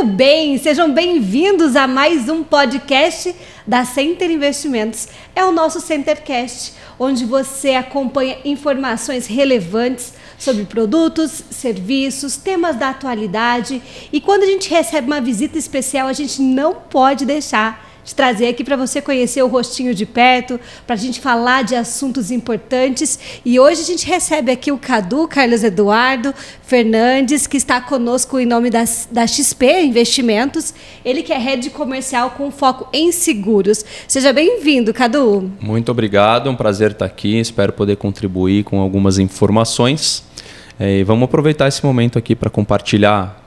Muito bem, sejam bem-vindos a mais um podcast da Center Investimentos. É o nosso Centercast, onde você acompanha informações relevantes sobre produtos, serviços, temas da atualidade. E quando a gente recebe uma visita especial, a gente não pode deixar de trazer aqui para você conhecer o rostinho de perto, para a gente falar de assuntos importantes. E hoje a gente recebe aqui o Cadu, Carlos Eduardo Fernandes, que está conosco em nome da XP Investimentos. Ele que é head comercial com foco em seguros. Seja bem-vindo, Cadu. Muito obrigado, um prazer estar aqui. Espero poder contribuir com algumas informações. E vamos aproveitar esse momento aqui para compartilhar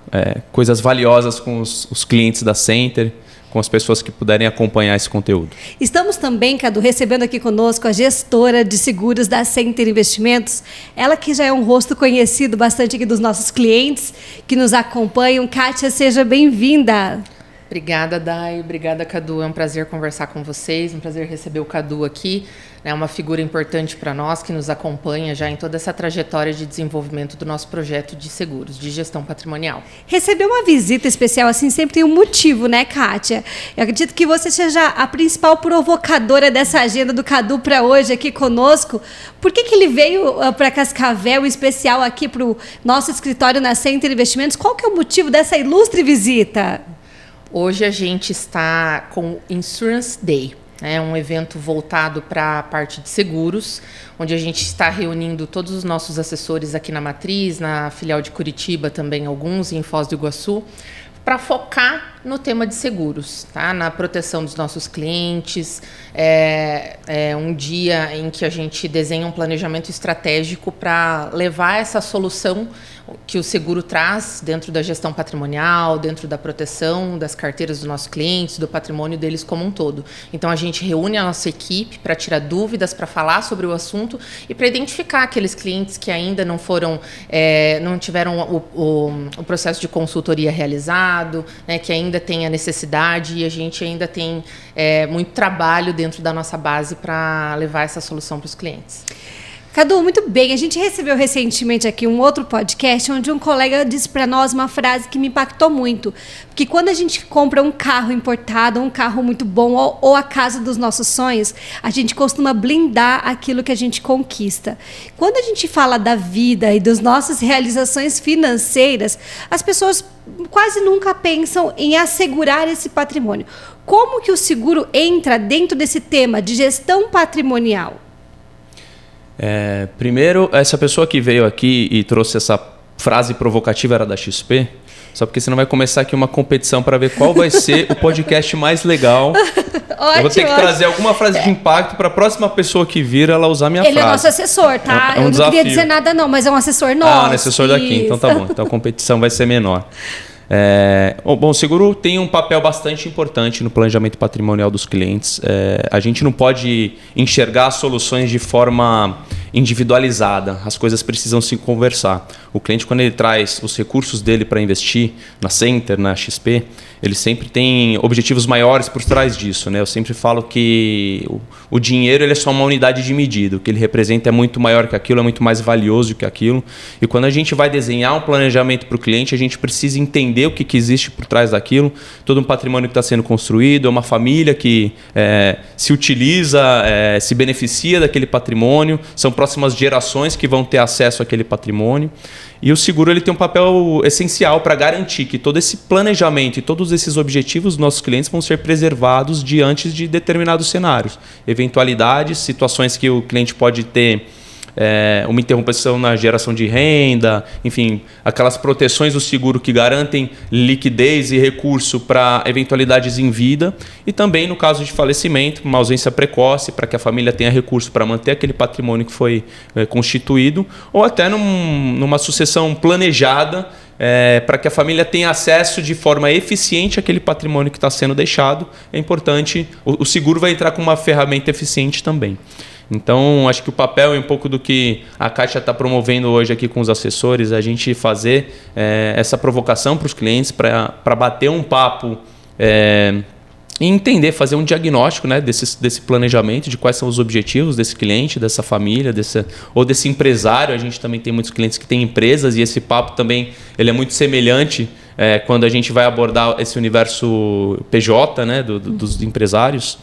coisas valiosas com os clientes da Center, com as pessoas que puderem acompanhar esse conteúdo. Estamos também, Cadu, recebendo aqui conosco a gestora de seguros da Center Investimentos, ela que já é um rosto conhecido bastante aqui dos nossos clientes que nos acompanham. Kátia, seja bem-vinda. Obrigada, Dai. Obrigada, Cadu. É um prazer conversar com vocês, um prazer receber o Cadu aqui. É uma figura importante para nós que nos acompanha já em toda essa trajetória de desenvolvimento do nosso projeto de seguros, de gestão patrimonial. Receber uma visita especial assim sempre tem um motivo, né, Kátia? Eu acredito que você seja a principal provocadora dessa agenda do Cadu para hoje aqui conosco. Por que ele veio para Cascavel, especial aqui para o nosso escritório na Center Investimentos? Qual que é o motivo dessa ilustre visita? Hoje a gente está com Insurance Day. É um evento voltado para a parte de seguros, onde a gente está reunindo todos os nossos assessores aqui na Matriz, na filial de Curitiba também alguns, e em Foz do Iguaçu, para focar no tema de seguros, tá? Na proteção dos nossos clientes. É um dia em que a gente desenha um planejamento estratégico para levar essa solução que o seguro traz dentro da gestão patrimonial, dentro da proteção das carteiras dos nossos clientes, do patrimônio deles como um todo. Então, a gente reúne a nossa equipe para tirar dúvidas, para falar sobre o assunto e para identificar aqueles clientes que ainda não foram, não tiveram o processo de consultoria realizado, né, que ainda tem a necessidade, e a gente ainda tem muito trabalho dentro da nossa base para levar essa solução para os clientes. Cadu, muito bem. A gente recebeu recentemente aqui um outro podcast onde um colega disse para nós uma frase que me impactou muito. Porque quando a gente compra um carro importado, um carro muito bom, ou a casa dos nossos sonhos, a gente costuma blindar aquilo que a gente conquista. Quando a gente fala da vida e das nossas realizações financeiras, as pessoas quase nunca pensam em assegurar esse patrimônio. Como que o seguro entra dentro desse tema de gestão patrimonial? Primeiro, essa pessoa que veio aqui e trouxe essa frase provocativa era da XP, só porque senão vai começar aqui uma competição para ver qual vai ser o podcast mais legal. Ótimo, eu vou ter que trazer alguma frase de impacto para a próxima pessoa que vir ela usar minha frase. Ele é nosso assessor, tá? Eu não queria dizer nada não, mas é um assessor nosso. Ah, um assessor daqui, então tá bom. Então a competição vai ser menor. Bom, o seguro tem um papel bastante importante no planejamento patrimonial dos clientes. A gente não pode enxergar as soluções de forma individualizada. As coisas precisam se conversar. O cliente, quando ele traz os recursos dele para investir na Center, na XP, ele sempre tem objetivos maiores por trás disso, né? Eu sempre falo que o dinheiro ele é só uma unidade de medida. O que ele representa é muito maior que aquilo, é muito mais valioso que aquilo. E quando a gente vai desenhar um planejamento para o cliente, a gente precisa entender o que existe por trás daquilo. Todo um patrimônio que está sendo construído, é uma família que se utiliza, se beneficia daquele patrimônio. São próximas gerações que vão ter acesso àquele patrimônio. E o seguro ele tem um papel essencial para garantir que todo esse planejamento e todos esses objetivos dos nossos clientes vão ser preservados diante de determinados cenários. Eventualidades, situações que o cliente pode ter uma interrupção na geração de renda, enfim, aquelas proteções do seguro que garantem liquidez e recurso para eventualidades em vida, e também no caso de falecimento, uma ausência precoce para que a família tenha recurso para manter aquele patrimônio que foi constituído, ou até numa sucessão planejada para que a família tenha acesso de forma eficiente àquele patrimônio que está sendo deixado. É importante, o seguro vai entrar com uma ferramenta eficiente também. Então, acho que o papel é um pouco do que a Kátia está promovendo hoje aqui com os assessores, a gente fazer essa provocação para os clientes, para bater um papo e entender, fazer um diagnóstico, né, desse planejamento, de quais são os objetivos desse cliente, dessa família, ou desse empresário. A gente também tem muitos clientes que têm empresas e esse papo também ele é muito semelhante quando a gente vai abordar esse universo PJ, né, dos empresários,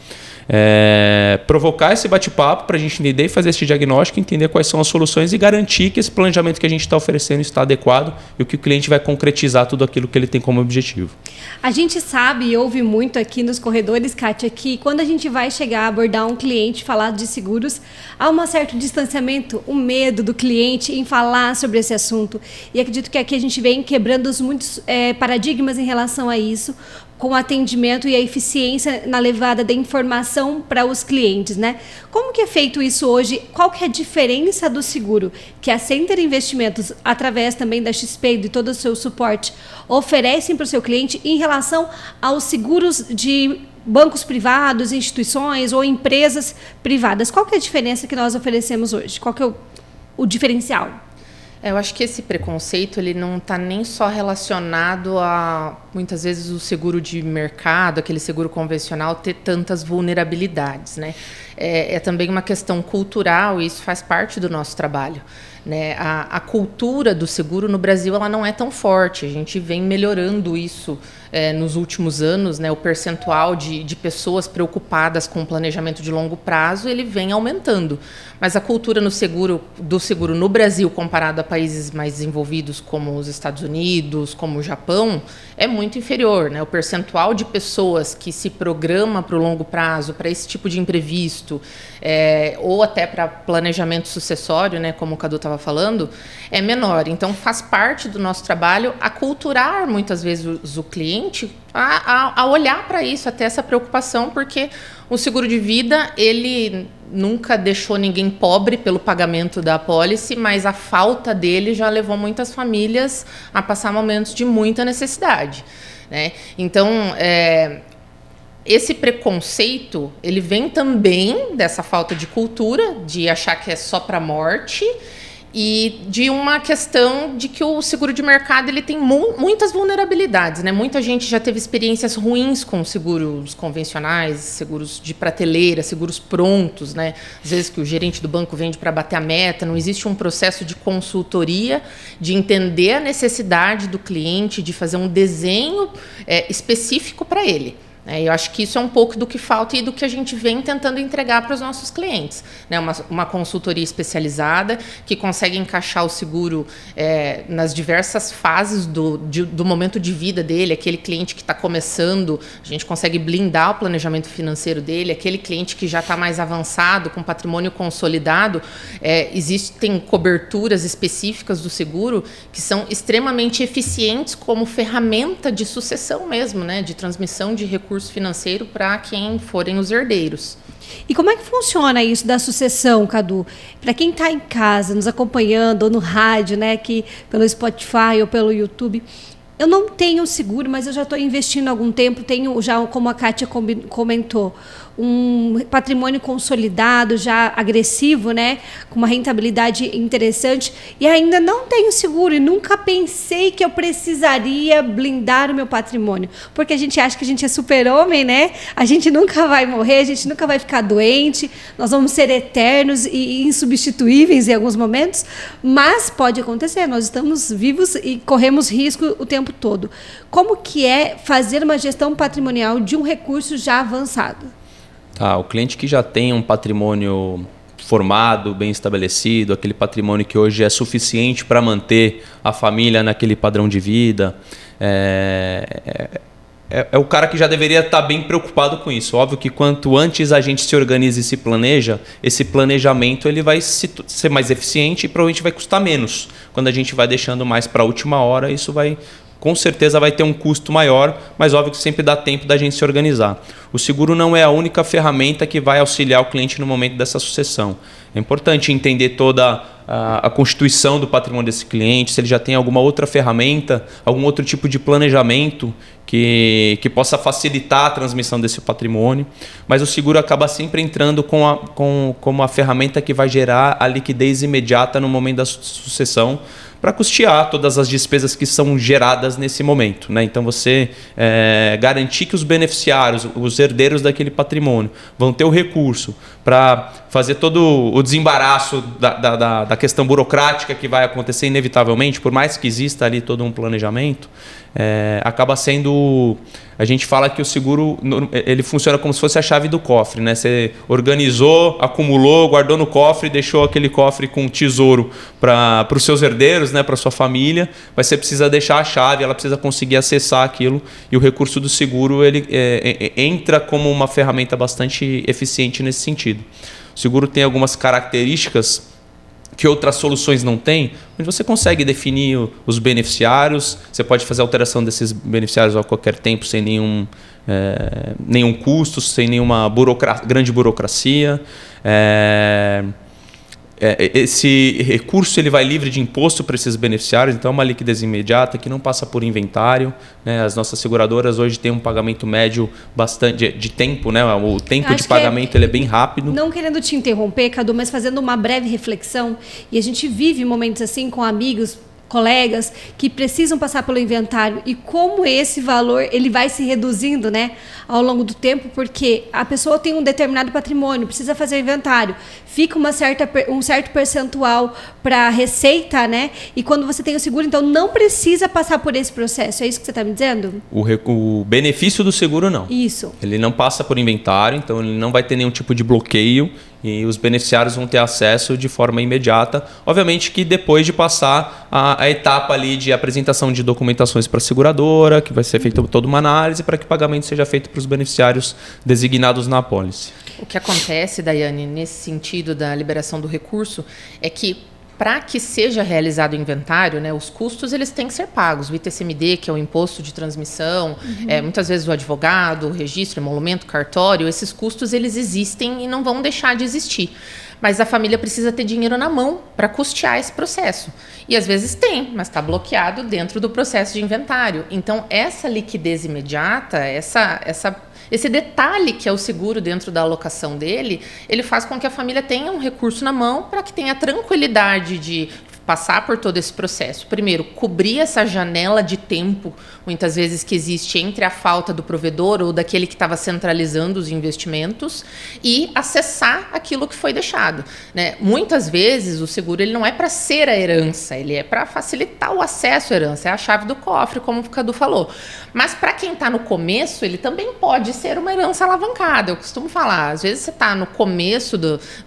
provocar esse bate-papo para a gente entender e fazer esse diagnóstico, entender quais são as soluções e garantir que esse planejamento que a gente está oferecendo está adequado e que o cliente vai concretizar tudo aquilo que ele tem como objetivo. A gente sabe e ouve muito aqui nos corredores, Kátia, que quando a gente vai chegar a abordar um cliente, falar de seguros, há um certo distanciamento, um medo do cliente em falar sobre esse assunto. E acredito que aqui a gente vem quebrando muitos paradigmas em relação a isso, com o atendimento e a eficiência na levada da informação para os clientes, né? Como que é feito isso hoje? Qual que é a diferença do seguro que a Center Investimentos, através também da XP e de todo o seu suporte, oferecem para o seu cliente em relação aos seguros de bancos privados, instituições ou empresas privadas? Qual que é a diferença que nós oferecemos hoje? Qual que é o diferencial? Eu acho que esse preconceito ele não está nem só relacionado a, muitas vezes, o seguro de mercado, aquele seguro convencional, ter tantas vulnerabilidades, né? É também uma questão cultural e isso faz parte do nosso trabalho, né? A cultura do seguro no Brasil ela não é tão forte. A gente vem melhorando isso nos últimos anos, né? O percentual de pessoas preocupadas com o planejamento de longo prazo ele vem aumentando. Mas a cultura do seguro no Brasil, comparado a países mais desenvolvidos como os Estados Unidos, como o Japão, é muito inferior, né? O percentual de pessoas que se programa para o longo prazo, para esse tipo de imprevisto, ou até para planejamento sucessório, né? Como o Cadu estava falando, é menor. Então, faz parte do nosso trabalho aculturar, muitas vezes, o cliente a olhar para isso, a ter essa preocupação, porque o seguro de vida, ele nunca deixou ninguém pobre pelo pagamento da apólice, mas a falta dele já levou muitas famílias a passar momentos de muita necessidade, né? Então, esse preconceito, ele vem também dessa falta de cultura, de achar que é só para morte, e de uma questão de que o seguro de mercado ele tem muitas vulnerabilidades, né? Muita gente já teve experiências ruins com seguros convencionais, seguros de prateleira, seguros prontos, né? Às vezes que o gerente do banco vende para bater a meta, não existe um processo de consultoria, de entender a necessidade do cliente, de fazer um desenho específico para ele. Eu acho que isso é um pouco do que falta e do que a gente vem tentando entregar para os nossos clientes, né? Uma consultoria especializada que consegue encaixar o seguro nas diversas fases do momento de vida dele. Aquele cliente que está começando, a gente consegue blindar o planejamento financeiro dele. Aquele cliente que já está mais avançado, com patrimônio consolidado, existem coberturas específicas do seguro que são extremamente eficientes como ferramenta de sucessão mesmo, né? De transmissão de recursos financeiro para quem forem os herdeiros. E como é que funciona isso da sucessão, Cadu? Para quem está em casa, nos acompanhando, ou no rádio, né, aqui pelo Spotify ou pelo YouTube, eu não tenho seguro, mas eu já estou investindo há algum tempo, tenho já, como a Kátia comentou, um patrimônio consolidado, já agressivo, né, com uma rentabilidade interessante, e ainda não tenho seguro, e nunca pensei que eu precisaria blindar o meu patrimônio, porque a gente acha que a gente é super-homem, né? A gente nunca vai morrer, a gente nunca vai ficar doente, nós vamos ser eternos e insubstituíveis em alguns momentos, mas pode acontecer, nós estamos vivos e corremos risco o tempo todo. Como que é fazer uma gestão patrimonial de um recurso já avançado? O cliente que já tem um patrimônio formado, bem estabelecido, aquele patrimônio que hoje é suficiente para manter a família naquele padrão de vida, é o cara que já deveria estar bem preocupado com isso. Óbvio que quanto antes a gente se organiza e se planeja, esse planejamento ele vai ser mais eficiente e provavelmente vai custar menos. Quando a gente vai deixando mais para a última hora, isso com certeza vai ter um custo maior, mas óbvio que sempre dá tempo da gente se organizar. O seguro não é a única ferramenta que vai auxiliar o cliente no momento dessa sucessão. É importante entender toda a constituição do patrimônio desse cliente, se ele já tem alguma outra ferramenta, algum outro tipo de planejamento que possa facilitar a transmissão desse patrimônio. Mas o seguro acaba sempre entrando como a ferramenta que vai gerar a liquidez imediata no momento da sucessão, para custear todas as despesas que são geradas nesse momento, né? Então você garantir que os beneficiários, os herdeiros daquele patrimônio, vão ter o recurso para fazer todo o desembaraço da questão burocrática que vai acontecer inevitavelmente, por mais que exista ali todo um planejamento, acaba sendo... A gente fala que o seguro ele funciona como se fosse a chave do cofre, né? Você organizou, acumulou, guardou no cofre, deixou aquele cofre com tesouro para os seus herdeiros, né? Para sua família, mas você precisa deixar a chave, ela precisa conseguir acessar aquilo, e o recurso do seguro ele entra como uma ferramenta bastante eficiente nesse sentido. O seguro tem algumas características que outras soluções não têm, onde você consegue definir os beneficiários, você pode fazer alteração desses beneficiários a qualquer tempo sem nenhum custo, sem nenhuma grande burocracia. Esse recurso ele vai livre de imposto para esses beneficiários, então é uma liquidez imediata que não passa por inventário, né? As nossas seguradoras hoje têm um pagamento médio bastante de tempo, né? O tempo de pagamento ele é bem rápido. Não querendo te interromper, Cadu, mas fazendo uma breve reflexão, e a gente vive momentos assim com amigos, colegas que precisam passar pelo inventário, e como esse valor ele vai se reduzindo, né, ao longo do tempo, porque a pessoa tem um determinado patrimônio, precisa fazer o inventário, fica um certo percentual para a receita, né, e quando você tem o seguro, então não precisa passar por esse processo. É isso que você está me dizendo? O benefício do seguro não. Isso. Ele não passa por inventário, então ele não vai ter nenhum tipo de bloqueio, e os beneficiários vão ter acesso de forma imediata. Obviamente que depois de passar a etapa ali de apresentação de documentações para a seguradora, que vai ser feita toda uma análise para que o pagamento seja feito para os beneficiários designados na apólice. O que acontece, Daiane, nesse sentido da liberação do recurso, é que para que seja realizado o inventário, né, os custos eles têm que ser pagos. O ITCMD, que é o imposto de transmissão, muitas vezes o advogado, o registro, emolumento, cartório, esses custos eles existem e não vão deixar de existir. Mas a família precisa ter dinheiro na mão para custear esse processo. E às vezes tem, mas está bloqueado dentro do processo de inventário. Então, essa liquidez imediata, esse detalhe que é o seguro dentro da alocação dele, ele faz com que a família tenha um recurso na mão para que tenha tranquilidade de passar por todo esse processo. Primeiro, cobrir essa janela de tempo, muitas vezes, que existe entre a falta do provedor ou daquele que estava centralizando os investimentos, e acessar aquilo que foi deixado, né? Muitas vezes o seguro ele não é para ser a herança, ele é para facilitar o acesso à herança, é a chave do cofre, como o Cadu falou. Mas para quem está no começo, ele também pode ser uma herança alavancada. Eu costumo falar, às vezes você está no começo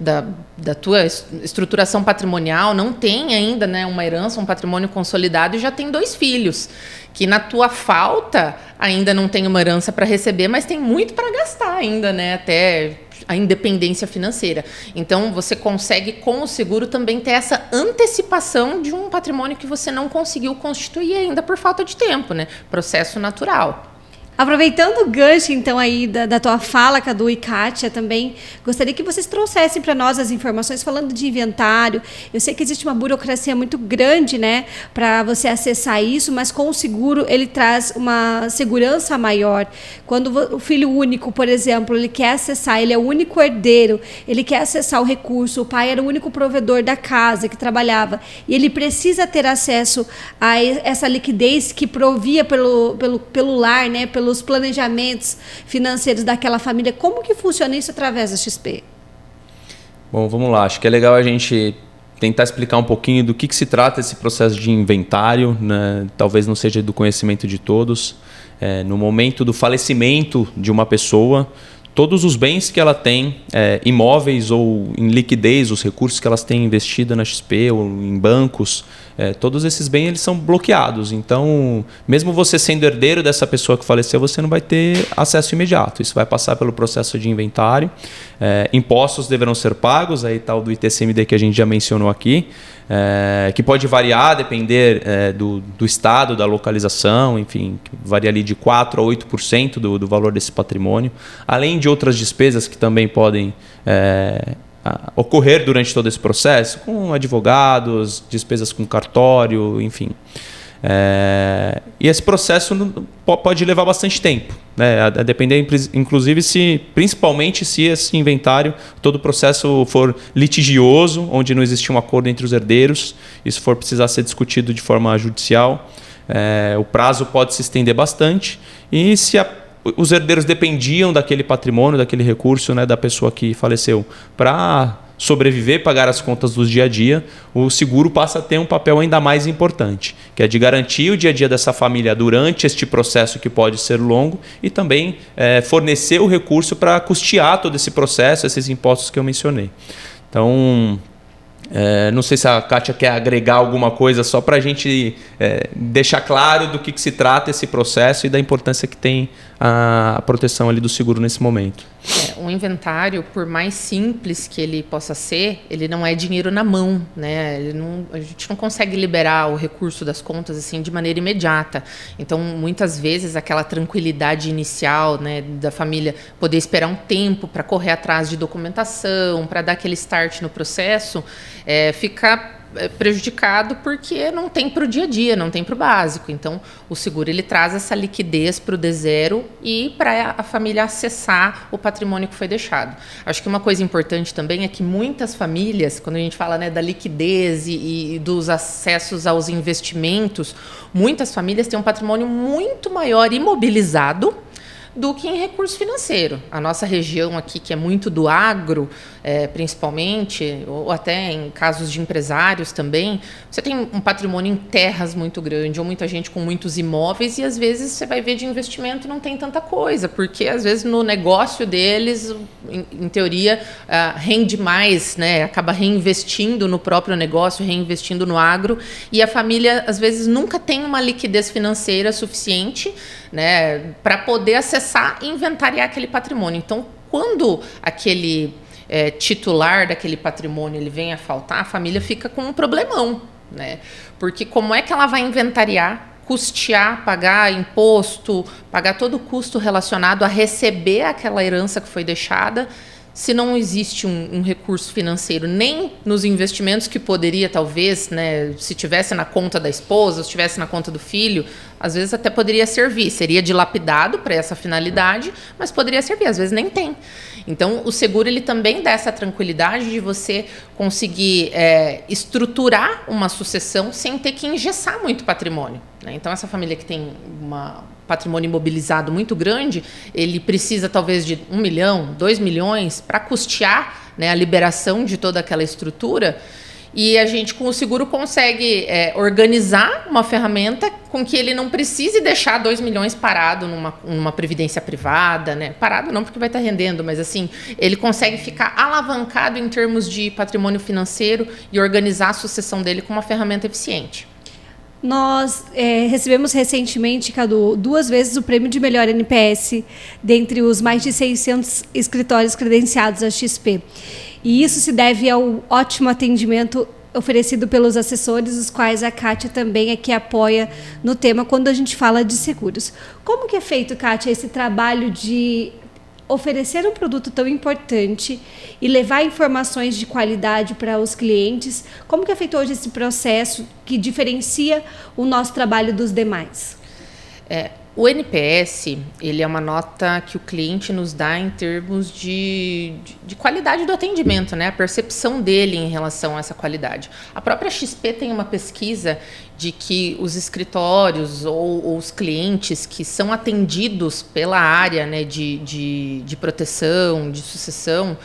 da tua estruturação patrimonial, não tem ainda, né, uma herança, um patrimônio consolidado, e já tem 2 filhos, que na tua falta ainda não tem uma herança para receber, mas tem muito para gastar ainda, né, até a independência financeira. Então, você consegue, com o seguro, também ter essa antecipação de um patrimônio que você não conseguiu constituir ainda por falta de tempo, né? Processo natural. Aproveitando o gancho, então, aí da tua fala, Cadu e Kátia, também gostaria que vocês trouxessem para nós as informações falando de inventário. Eu sei que existe uma burocracia muito grande, né, para você acessar isso, mas com o seguro ele traz uma segurança maior. Quando o filho único, por exemplo, ele quer acessar, ele é o único herdeiro, ele quer acessar o recurso, o pai era o único provedor da casa que trabalhava, e ele precisa ter acesso a essa liquidez que provia pelo lar, né, pelos planejamentos financeiros daquela família. Como que funciona isso através da XP? Bom, vamos lá. Acho que é legal a gente tentar explicar um pouquinho do que se trata esse processo de inventário, né? Talvez não seja do conhecimento de todos. No momento do falecimento de uma pessoa, todos os bens que ela tem, imóveis ou em liquidez, os recursos que elas têm investido na XP ou em bancos, todos esses bens eles são bloqueados. Então, mesmo você sendo herdeiro dessa pessoa que faleceu, você não vai ter acesso imediato. Isso vai passar pelo processo de inventário. Impostos deverão ser pagos, aí tal do ITCMD que a gente já mencionou aqui, que pode variar, depender do estado, da localização, enfim, varia ali de 4% a 8% do valor desse patrimônio, além de outras despesas que também podem ocorrer durante todo esse processo, com advogados, despesas com cartório, enfim. E esse processo pode levar bastante tempo, né? A depender, inclusive, principalmente se esse inventário, todo o processo for litigioso, onde não existe um acordo entre os herdeiros, isso for precisar ser discutido de forma judicial, o prazo pode se estender bastante. E se os herdeiros dependiam daquele patrimônio, daquele recurso, né, da pessoa que faleceu para sobreviver, pagar as contas do dia a dia, o seguro passa a ter um papel ainda mais importante, que é de garantir o dia a dia dessa família durante este processo que pode ser longo e também fornecer o recurso para custear todo esse processo, esses impostos que eu mencionei. Então, não sei se a Kátia quer agregar alguma coisa só para a gente deixar claro do que se trata esse processo e da importância que tem a proteção ali do seguro nesse momento. Um inventário, por mais simples que ele possa ser, ele não é dinheiro na mão, né? A gente não consegue liberar o recurso das contas assim de maneira imediata. Então, muitas vezes, aquela tranquilidade inicial, né, da família poder esperar um tempo para correr atrás de documentação, para dar aquele start no processo, fica prejudicado porque não tem para o dia a dia, não tem para o básico. Então, o seguro ele traz essa liquidez para o D0 e para a família acessar o patrimônio que foi deixado. Acho que uma coisa importante também é que muitas famílias, quando a gente fala, né, da liquidez e dos acessos aos investimentos, muitas famílias têm um patrimônio muito maior imobilizado do que em recurso financeiro. A nossa região aqui, que é muito do agro, principalmente, ou até em casos de empresários também, você tem um patrimônio em terras muito grande, ou muita gente com muitos imóveis, e às vezes você vai ver de investimento não tem tanta coisa, porque às vezes no negócio deles, em teoria, rende mais, né? Acaba reinvestindo no próprio negócio, reinvestindo no agro, e a família às vezes nunca tem uma liquidez financeira suficiente, né, para poder acessar e inventariar aquele patrimônio. Então, quando aquele titular daquele patrimônio ele vem a faltar, a família fica com um problemão, né? Porque como é que ela vai inventariar, custear, pagar imposto, pagar todo o custo relacionado a receber aquela herança que foi deixada, se não existe um recurso financeiro nem nos investimentos que poderia, talvez, né, se tivesse na conta da esposa, se tivesse na conta do filho, às vezes até poderia servir, seria dilapidado para essa finalidade, mas poderia servir, às vezes nem tem. Então, o seguro ele também dá essa tranquilidade de você conseguir estruturar uma sucessão sem ter que engessar muito patrimônio, né? Então, essa família que tem patrimônio imobilizado muito grande, ele precisa talvez de 1 milhão, 2 milhões para custear, né, a liberação de toda aquela estrutura. E a gente, com o seguro, consegue organizar uma ferramenta com que ele não precise deixar 2 milhões parado numa previdência privada, né? Parado não porque vai estar rendendo, mas assim, ele consegue ficar alavancado em termos de patrimônio financeiro e organizar a sucessão dele com uma ferramenta eficiente. Nós recebemos recentemente, Cadu, 2 vezes o prêmio de melhor NPS dentre os mais de 600 escritórios credenciados à XP. E isso se deve ao ótimo atendimento oferecido pelos assessores, os quais a Kátia também é que apoia no tema quando a gente fala de seguros. Como que é feito, Kátia, esse trabalho de oferecer um produto tão importante e levar informações de qualidade para os clientes? Como que é feito hoje esse processo que diferencia o nosso trabalho dos demais? O NPS, ele é uma nota que o cliente nos dá em termos de qualidade do atendimento, né? A percepção dele em relação a essa qualidade. A própria XP tem uma pesquisa de que os escritórios ou os clientes que são atendidos pela área, né, de proteção, de sucessão,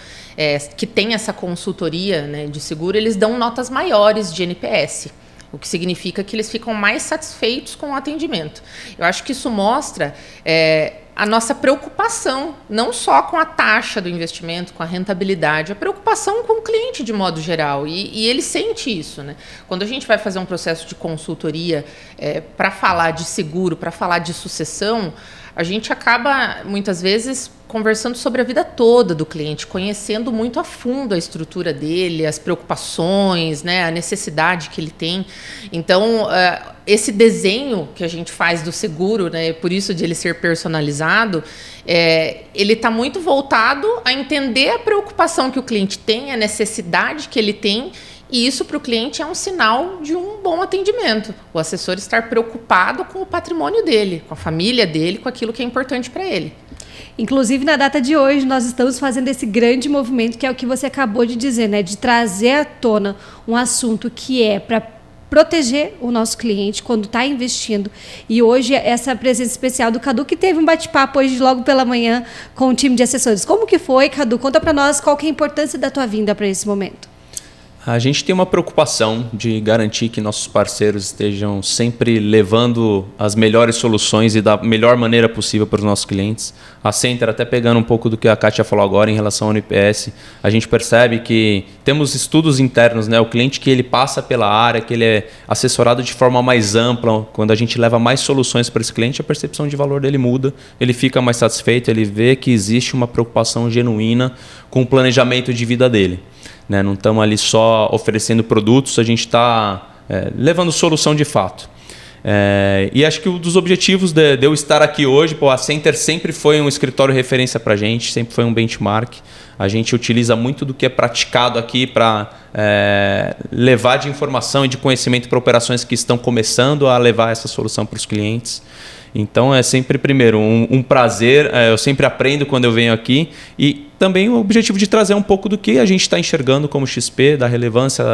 que tem essa consultoria, né, de seguro, eles dão notas maiores de NPS. O que significa que eles ficam mais satisfeitos com o atendimento. Eu acho que isso mostra a nossa preocupação, não só com a taxa do investimento, com a rentabilidade, a preocupação com o cliente de modo geral. E ele sente isso, né? Quando a gente vai fazer um processo de consultoria para falar de seguro, para falar de sucessão, a gente acaba, muitas vezes, conversando sobre a vida toda do cliente, conhecendo muito a fundo a estrutura dele, as preocupações, né, a necessidade que ele tem. Então, esse desenho que a gente faz do seguro, né, por isso de ele ser personalizado, ele está muito voltado a entender a preocupação que o cliente tem, a necessidade que ele tem E isso para o cliente é um sinal de um bom atendimento. O assessor estar preocupado com o patrimônio dele, com a família dele, com aquilo que é importante para ele. Inclusive, na data de hoje, nós estamos fazendo esse grande movimento, que é o que você acabou de dizer, né? De trazer à tona um assunto que é para proteger o nosso cliente quando está investindo. E hoje, essa presença especial do Cadu, que teve um bate-papo hoje logo pela manhã com o time de assessores. Como que foi, Cadu? Conta para nós qual que é a importância da tua vinda para esse momento. A gente tem uma preocupação de garantir que nossos parceiros estejam sempre levando as melhores soluções e da melhor maneira possível para os nossos clientes. A Center, até pegando um pouco do que a Kátia falou agora em relação ao NPS, a gente percebe que temos estudos internos, né? O cliente que ele passa pela área, que ele é assessorado de forma mais ampla, quando a gente leva mais soluções para esse cliente, a percepção de valor dele muda, ele fica mais satisfeito, ele vê que existe uma preocupação genuína com o planejamento de vida dele. Né? Não estamos ali só oferecendo produtos, a gente está levando solução de fato. E acho que um dos objetivos de eu estar aqui hoje, a Center sempre foi um escritório referência para a gente, sempre foi um benchmark. A gente utiliza muito do que é praticado aqui para levar de informação e de conhecimento para operações que estão começando a levar essa solução para os clientes. Então é sempre, primeiro, um prazer, eu sempre aprendo quando eu venho aqui, e também o objetivo de trazer um pouco do que a gente está enxergando como XP, da relevância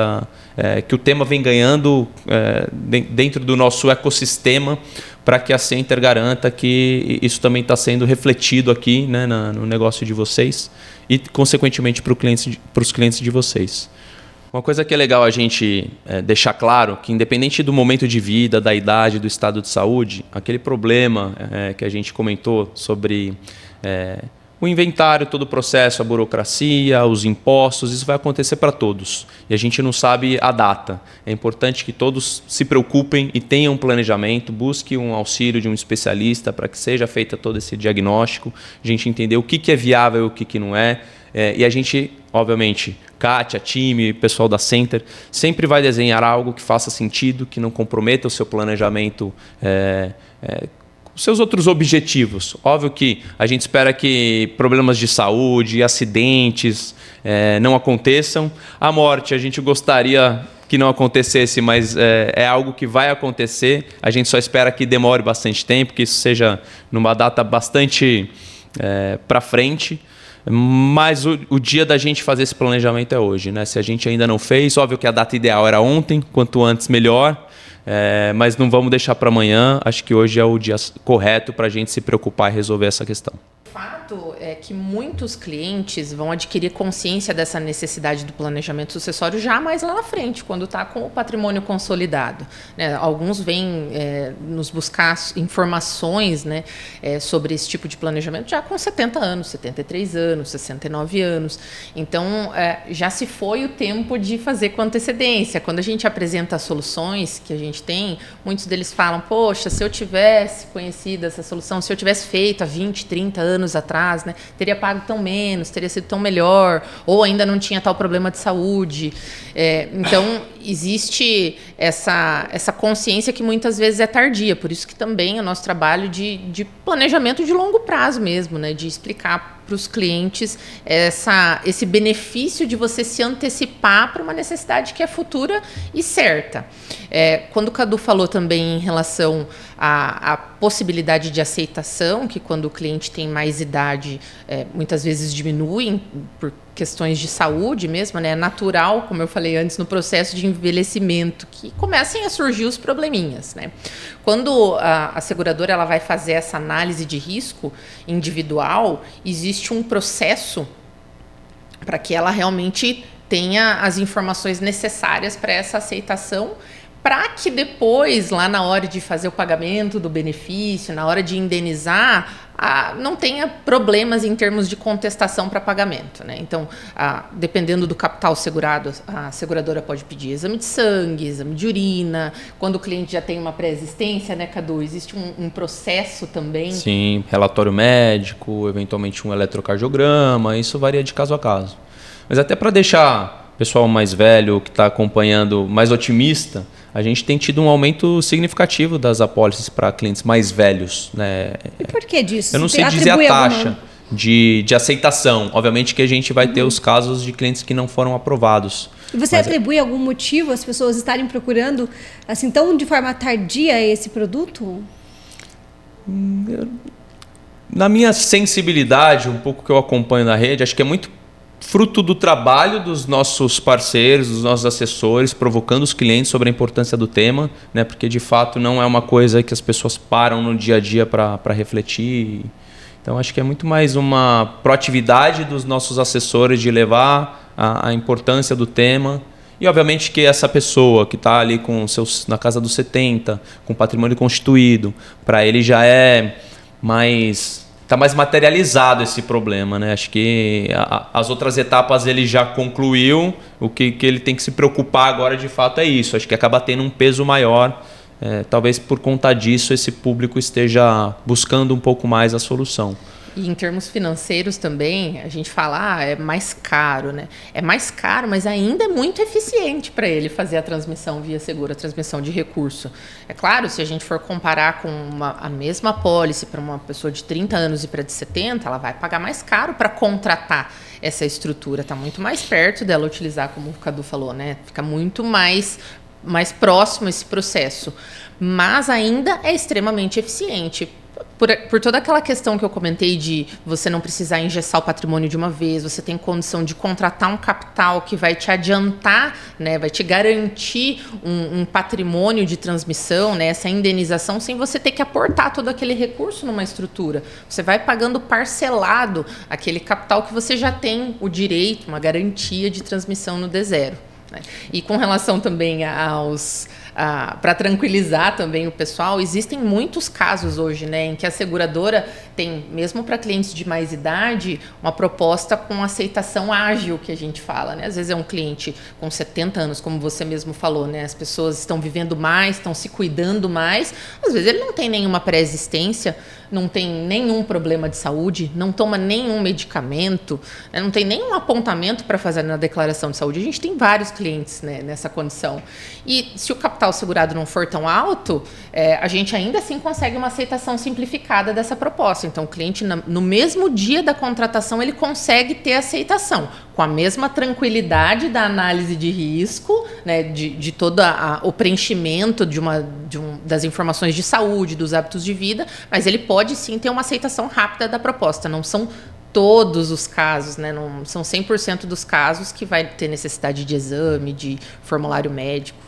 que o tema vem ganhando dentro do nosso ecossistema, para que a Center garanta que isso também está sendo refletido aqui, né, no negócio de vocês e, consequentemente, para os clientes de vocês. Uma coisa que é legal a gente deixar claro, que independente do momento de vida, da idade, do estado de saúde, aquele problema que a gente comentou sobre o inventário, todo o processo, a burocracia, os impostos, isso vai acontecer para todos. E a gente não sabe a data. É importante que todos se preocupem e tenham um planejamento, busquem um auxílio de um especialista para que seja feito todo esse diagnóstico, a gente entender o que é viável e o que não é. E a gente, obviamente, Kátia, time, pessoal da Center, sempre vai desenhar algo que faça sentido, que não comprometa o seu planejamento, os seus outros objetivos. Óbvio que a gente espera que problemas de saúde, acidentes não aconteçam. A morte, a gente gostaria que não acontecesse, mas é algo que vai acontecer. A gente só espera que demore bastante tempo, que isso seja numa data bastante para frente. Mas o dia da gente fazer esse planejamento é hoje, né? Se a gente ainda não fez, óbvio que a data ideal era ontem, quanto antes melhor, mas não vamos deixar para amanhã. Acho que hoje é o dia correto para a gente se preocupar e resolver essa questão. O fato é que muitos clientes vão adquirir consciência dessa necessidade do planejamento sucessório já mais lá na frente, quando está com o patrimônio consolidado. Né? Alguns vêm nos buscar informações, né, sobre esse tipo de planejamento já com 70 anos, 73 anos, 69 anos. Então, já se foi o tempo de fazer com antecedência. Quando a gente apresenta as soluções que a gente tem, muitos deles falam, poxa, se eu tivesse conhecido essa solução, se eu tivesse feito há 20, 30 anos atrás, né, teria pago tão menos, teria sido tão melhor, ou ainda não tinha tal problema de saúde. Então, existe essa consciência que muitas vezes é tardia, por isso que também é o nosso trabalho de planejamento de longo prazo mesmo, né, de explicar para os clientes esse benefício de você se antecipar para uma necessidade que é futura e certa. Quando o Cadu falou também em relação à possibilidade de aceitação, que quando o cliente tem mais idade, muitas vezes diminuem por questões de saúde mesmo, né? É natural, como eu falei antes, no processo de envelhecimento, que comecem a surgir os probleminhas, né? Quando a seguradora ela vai fazer essa análise de risco individual, existe um processo para que ela realmente tenha as informações necessárias para essa aceitação, para que depois, lá na hora de fazer o pagamento do benefício, na hora de indenizar, não tenha problemas em termos de contestação para pagamento, né? Então, dependendo do capital segurado, a seguradora pode pedir exame de sangue, exame de urina. Quando o cliente já tem uma pré-existência, né, Cadu? Existe um processo também. Sim, relatório médico, eventualmente um eletrocardiograma, isso varia de caso a caso. Mas até para deixar o pessoal mais velho que está acompanhando mais otimista, a gente tem tido um aumento significativo das apólices para clientes mais velhos, né? E por que disso? Eu não sei dizer a taxa de aceitação. Obviamente que a gente vai ter os casos de clientes que não foram aprovados. E você atribui algum motivo às pessoas estarem procurando assim tão de forma tardia esse produto? Na minha sensibilidade, um pouco que eu acompanho na rede, acho que é muito fruto do trabalho dos nossos parceiros, dos nossos assessores, provocando os clientes sobre a importância do tema, né? Porque de fato não é uma coisa que as pessoas param no dia a dia para refletir. Então acho que é muito mais uma proatividade dos nossos assessores de levar a importância do tema. E obviamente que essa pessoa que está ali na casa dos 70, com patrimônio constituído, para ele já é está mais materializado esse problema, né? Acho que as outras etapas ele já concluiu. O que ele tem que se preocupar agora de fato é isso. Acho que acaba tendo um peso maior. Talvez por conta disso esse público esteja buscando um pouco mais a solução. E em termos financeiros também, a gente fala, é mais caro, né? É mais caro, mas ainda é muito eficiente para ele fazer a transmissão via seguro, a transmissão de recurso. É claro, se a gente for comparar com a mesma apólice para uma pessoa de 30 anos e para de 70, ela vai pagar mais caro para contratar essa estrutura. Está muito mais perto dela utilizar, como o Cadu falou, né? Fica muito mais próximo esse processo. Mas ainda é extremamente eficiente. Por toda aquela questão que eu comentei de você não precisar engessar o patrimônio de uma vez, você tem condição de contratar um capital que vai te adiantar, né, vai te garantir um patrimônio de transmissão, né, essa indenização, sem você ter que aportar todo aquele recurso numa estrutura. Você vai pagando parcelado aquele capital que você já tem o direito, uma garantia de transmissão no D0. Né? E com relação também para tranquilizar também o pessoal, existem muitos casos hoje, né, em que a seguradora tem, mesmo para clientes de mais idade, uma proposta com aceitação ágil, que a gente fala, né? Às vezes é um cliente com 70 anos, como você mesmo falou, né? As pessoas estão vivendo mais, estão se cuidando mais, às vezes ele não tem nenhuma pré-existência, não tem nenhum problema de saúde, não toma nenhum medicamento, né? Não tem nenhum apontamento para fazer na declaração de saúde. A gente tem vários clientes, né, nessa condição. E se o capital segurado não for tão alto, a gente ainda assim consegue uma aceitação simplificada dessa proposta. Então, o cliente, no mesmo dia da contratação, ele consegue ter aceitação, com a mesma tranquilidade da análise de risco, né, de todo o preenchimento das informações de saúde, dos hábitos de vida, mas ele pode sim ter uma aceitação rápida da proposta. Não são todos os casos, né? Não são 100% dos casos que vai ter necessidade de exame, de formulário médico.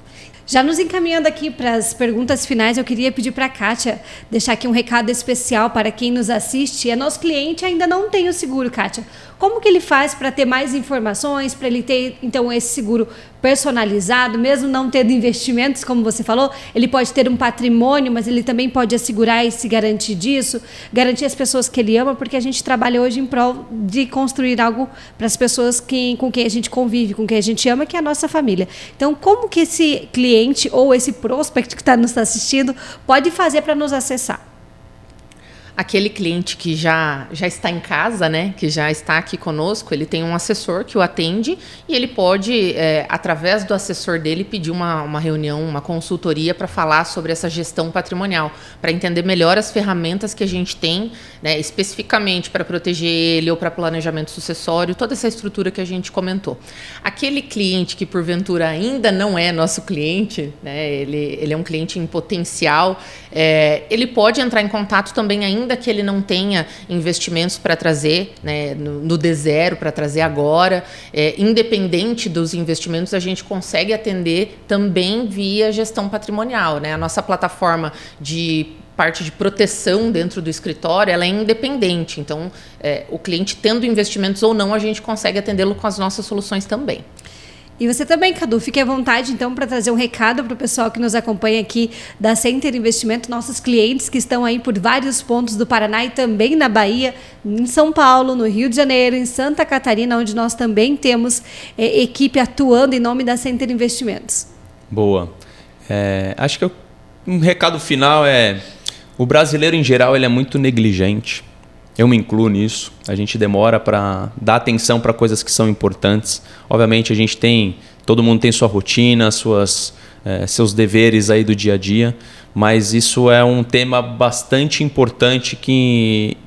Já nos encaminhando aqui para as perguntas finais, eu queria pedir para a Kátia deixar aqui um recado especial para quem nos assiste. Nosso cliente ainda não tem o seguro, Kátia. Como que ele faz para ter mais informações, para ele ter, então, esse seguro personalizado, mesmo não tendo investimentos, como você falou? Ele pode ter um patrimônio, mas ele também pode assegurar e se garantir disso, garantir as pessoas que ele ama, porque a gente trabalha hoje em prol de construir algo para as pessoas com quem a gente convive, com quem a gente ama, que é a nossa família. Então, como que esse cliente ou esse prospect que está nos assistindo pode fazer para nos acessar? Aquele cliente que já está em casa, né, que já está aqui conosco, ele tem um assessor que o atende e ele pode, através do assessor dele, pedir uma reunião, uma consultoria para falar sobre essa gestão patrimonial, para entender melhor as ferramentas que a gente tem, né, especificamente para proteger ele ou para planejamento sucessório, toda essa estrutura que a gente comentou. Aquele cliente que, porventura, ainda não é nosso cliente, né, ele é um cliente em potencial, ele pode entrar em contato também ainda que ele não tenha investimentos para trazer, né, no D0, para trazer agora. Independente dos investimentos, a gente consegue atender também via gestão patrimonial. Né? A nossa plataforma de parte de proteção dentro do escritório, ela é independente. Então, o cliente tendo investimentos ou não, a gente consegue atendê-lo com as nossas soluções também. E você também, Cadu, fique à vontade, então, para trazer um recado para o pessoal que nos acompanha aqui da Center Investimento, nossos clientes que estão aí por vários pontos do Paraná e também na Bahia, em São Paulo, no Rio de Janeiro, em Santa Catarina, onde nós também temos equipe atuando em nome da Center Investimentos. Boa. Acho que um recado final o brasileiro, em geral, ele é muito negligente. Eu me incluo nisso. A gente demora para dar atenção para coisas que são importantes. Obviamente, todo mundo tem sua rotina, seus deveres aí do dia a dia, mas isso é um tema bastante importante que,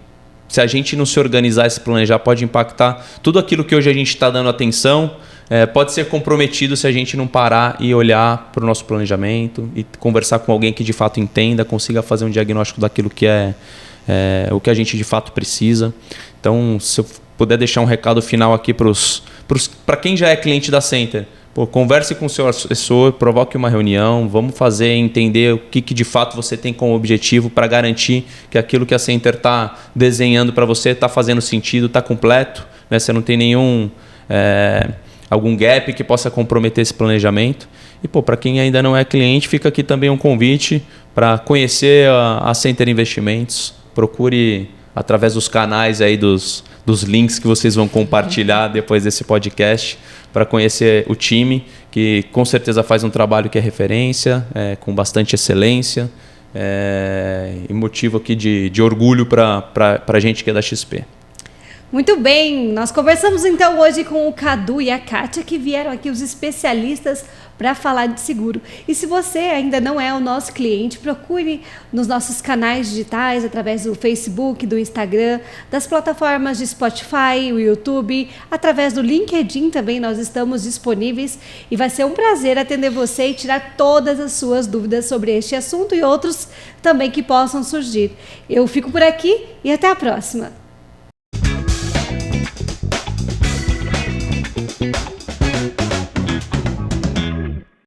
se a gente não se organizar e se planejar, pode impactar tudo aquilo que hoje a gente está dando atenção, pode ser comprometido se a gente não parar e olhar para o nosso planejamento e conversar com alguém que de fato entenda, consiga fazer um diagnóstico daquilo que é o que a gente de fato precisa. Então, se eu puder deixar um recado final aqui para quem já é cliente da Center, converse com o seu assessor, provoque uma reunião, vamos entender o que de fato você tem como objetivo para garantir que aquilo que a Center está desenhando para você está fazendo sentido, está completo, né? Você não tem algum gap que possa comprometer esse planejamento. E para quem ainda não é cliente, fica aqui também um convite para conhecer a Center Investimentos. Procure através dos canais aí dos links que vocês vão compartilhar depois desse podcast, para conhecer o time, que com certeza faz um trabalho que é referência, com bastante excelência, e motivo aqui de orgulho para a gente que é da XP. Muito bem, nós conversamos então hoje com o Cadu e a Kátia, que vieram aqui os especialistas para falar de seguro. E se você ainda não é o nosso cliente, procure nos nossos canais digitais, através do Facebook, do Instagram, das plataformas de Spotify, o YouTube, através do LinkedIn também nós estamos disponíveis, e vai ser um prazer atender você e tirar todas as suas dúvidas sobre este assunto e outros também que possam surgir. Eu fico por aqui e até a próxima.